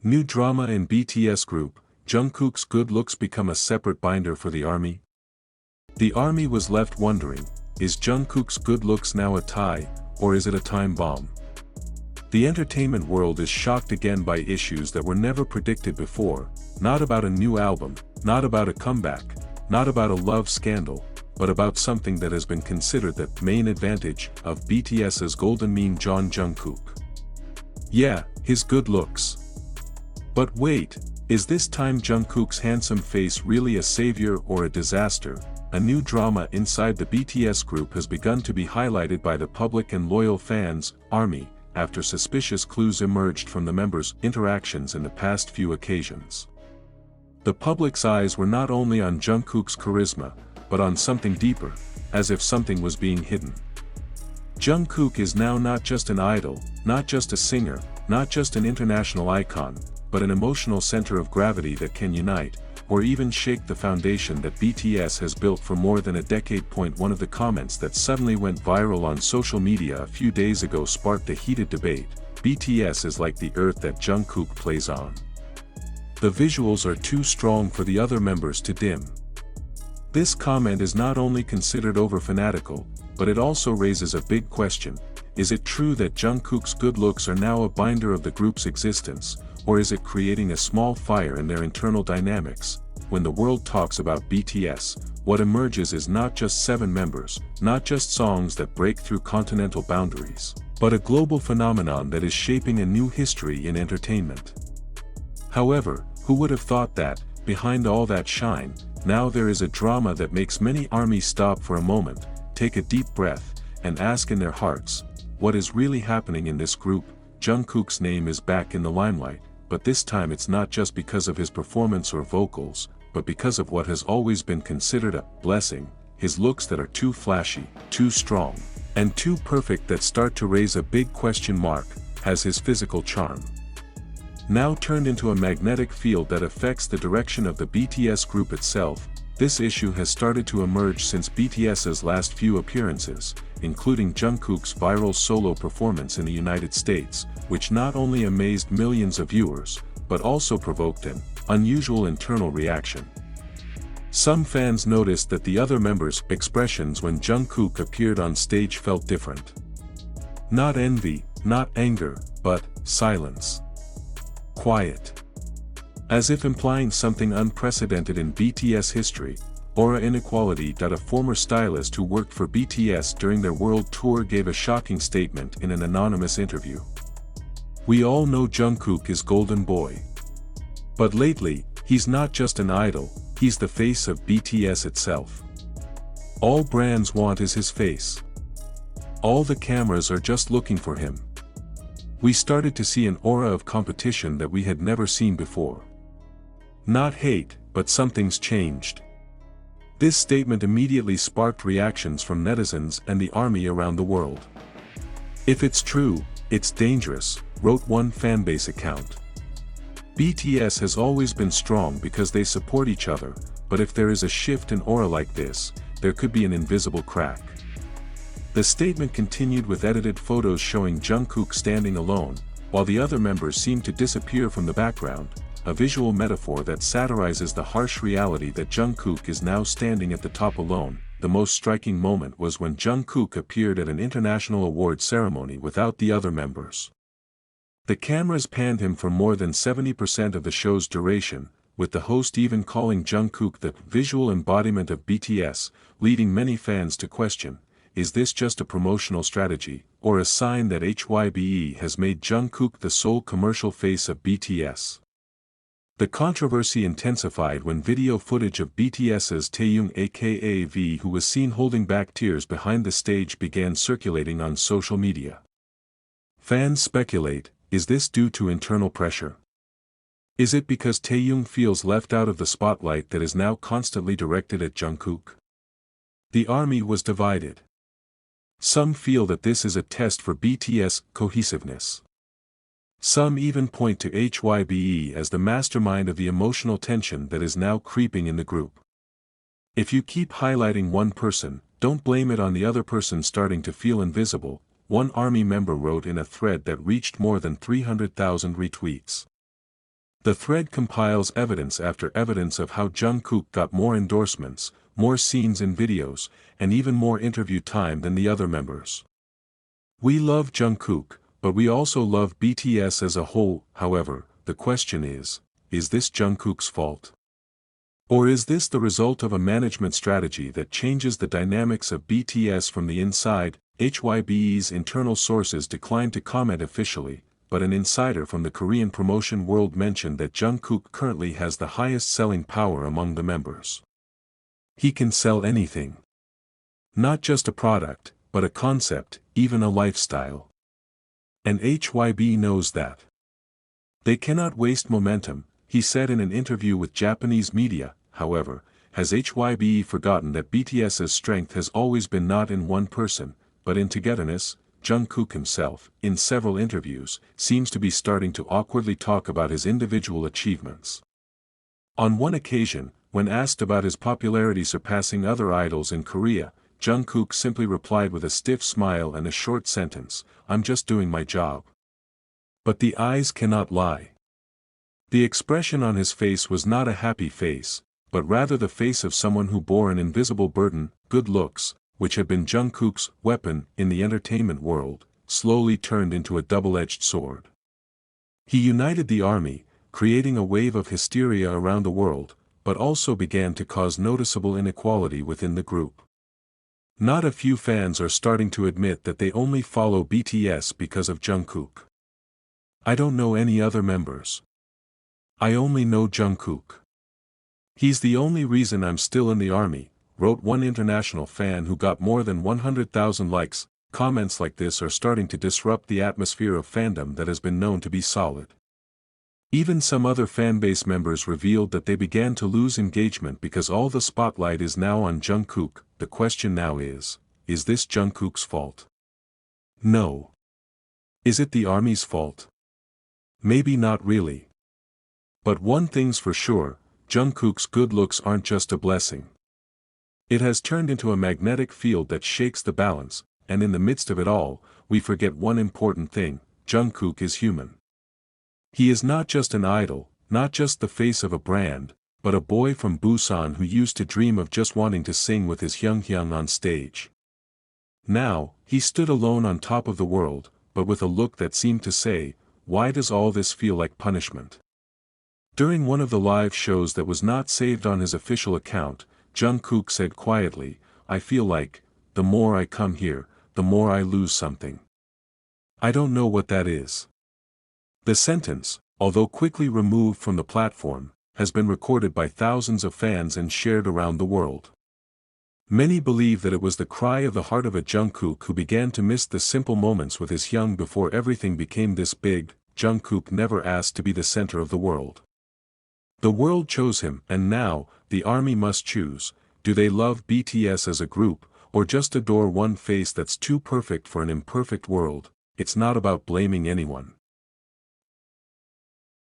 New drama in BTS group, Jungkook's good looks become a separate binder for the army? The army was left wondering, is Jungkook's good looks now a tie, or is it a time bomb? The entertainment world is shocked again by issues that were never predicted before, not about a new album, not about a comeback, not about a love scandal, but about something that has been considered the main advantage of BTS's golden mean Jungkook. Yeah, his good looks. But wait, is this time Jungkook's handsome face really a savior or a disaster? A new drama inside the BTS group has begun to be highlighted by the public and loyal fans, ARMY, after suspicious clues emerged from the members' interactions in the past few occasions. The public's eyes were not only on Jungkook's charisma, but on something deeper, as if something was being hidden. Jungkook is now not just an idol, not just a singer, not just an international icon, but an emotional center of gravity that can unite, or even shake the foundation that BTS has built for more than a decade. One of the comments that suddenly went viral on social media a few days ago sparked a heated debate. BTS is like the earth that Jungkook plays on. The visuals are too strong for the other members to dim. This comment is not only considered over-fanatical, but it also raises a big question. Is it true that Jungkook's good looks are now a binder of the group's existence, or is it creating a small fire in their internal dynamics? When the world talks about BTS, what emerges is not just 7 members, not just songs that break through continental boundaries, but a global phenomenon that is shaping a new history in entertainment. However, who would have thought that, behind all that shine, now there is a drama that makes many armies stop for a moment, take a deep breath, and ask in their hearts, what is really happening in this group? Jungkook's name is back in the limelight, but this time it's not just because of his performance or vocals, but because of what has always been considered a blessing, his looks that are too flashy, too strong, and too perfect that start to raise a big question mark. Has his physical charm now turned into a magnetic field that affects the direction of the BTS group itself? This issue has started to emerge since BTS's last few appearances, including Jungkook's viral solo performance in the United States, which not only amazed millions of viewers, but also provoked an unusual internal reaction. Some fans noticed that the other members' expressions when Jungkook appeared on stage felt different. Not envy, not anger, but silence. Quiet. As if implying something unprecedented in BTS history, aura inequality. A former stylist who worked for BTS during their world tour gave a shocking statement in an anonymous interview. We all know Jungkook is Golden Boy. But lately, he's not just an idol, he's the face of BTS itself. All brands want is his face. All the cameras are just looking for him. We started to see an aura of competition that we had never seen before. Not hate, but something's changed. This statement immediately sparked reactions from netizens and the army around the world. If it's true, it's dangerous, wrote one fanbase account. BTS has always been strong because they support each other, but if there is a shift in aura like this, there could be an invisible crack. The statement continued with edited photos showing Jungkook standing alone, while the other members seemed to disappear from the background, a visual metaphor that satirizes the harsh reality that Jungkook is now standing at the top alone. The most striking moment was when Jungkook appeared at an international award ceremony without the other members. The cameras panned him for more than 70% of the show's duration, with the host even calling Jungkook the visual embodiment of BTS, leading many fans to question, is this just a promotional strategy, or a sign that HYBE has made Jungkook the sole commercial face of BTS? The controversy intensified when video footage of BTS's Taehyung aka V, who was seen holding back tears behind the stage, began circulating on social media. Fans speculate, is this due to internal pressure? Is it because Taehyung feels left out of the spotlight that is now constantly directed at Jungkook? The army was divided. Some feel that this is a test for BTS cohesiveness. Some even point to HYBE as the mastermind of the emotional tension that is now creeping in the group. If you keep highlighting one person, don't blame it on the other person starting to feel invisible, one army member wrote in a thread that reached more than 300,000 retweets. The thread compiles evidence after evidence of how Jungkook got more endorsements, more scenes in videos, and even more interview time than the other members. We love Jungkook, but we also love BTS as a whole. However, the question is this Jungkook's fault? Or is this the result of a management strategy that changes the dynamics of BTS from the inside? HYBE's internal sources declined to comment officially, but an insider from the Korean promotion world mentioned that Jungkook currently has the highest selling power among the members. He can sell anything. Not just a product, but a concept, even a lifestyle. And HYB knows that. They cannot waste momentum, he said in an interview with Japanese media. However, has HYB forgotten that BTS's strength has always been not in one person, but in togetherness? Jungkook himself, in several interviews, seems to be starting to awkwardly talk about his individual achievements. On one occasion, when asked about his popularity surpassing other idols in Korea, Jungkook simply replied with a stiff smile and a short sentence, "I'm just doing my job." But the eyes cannot lie. The expression on his face was not a happy face, but rather the face of someone who bore an invisible burden. Good looks, which had been Jungkook's weapon in the entertainment world, slowly turned into a double-edged sword. He united the army, creating a wave of hysteria around the world, but also began to cause noticeable inequality within the group. Not a few fans are starting to admit that they only follow BTS because of Jungkook. "I don't know any other members. I only know Jungkook. He's the only reason I'm still in the army," wrote one international fan who got more than 100,000 likes. Comments like this are starting to disrupt the atmosphere of fandom that has been known to be solid. Even some other fanbase members revealed that they began to lose engagement because all the spotlight is now on Jungkook. The question now is this Jungkook's fault? No. Is it the army's fault? Maybe not really. But one thing's for sure, Jungkook's good looks aren't just a blessing. It has turned into a magnetic field that shakes the balance, and in the midst of it all, we forget one important thing: Jungkook is human. He is not just an idol, not just the face of a brand, but a boy from Busan who used to dream of just wanting to sing with his Hyung on stage. Now, he stood alone on top of the world, but with a look that seemed to say, "Why does all this feel like punishment?" During one of the live shows that was not saved on his official account, Jungkook said quietly, "I feel like, the more I come here, the more I lose something. I don't know what that is." The sentence, although quickly removed from the platform, has been recorded by thousands of fans and shared around the world. Many believe that it was the cry of the heart of a Jungkook who began to miss the simple moments with his Hyung before everything became this big. Jungkook never asked to be the center of the world. The world chose him, and now, the army must choose: do they love BTS as a group, or just adore one face that's too perfect for an imperfect world? It's not about blaming anyone.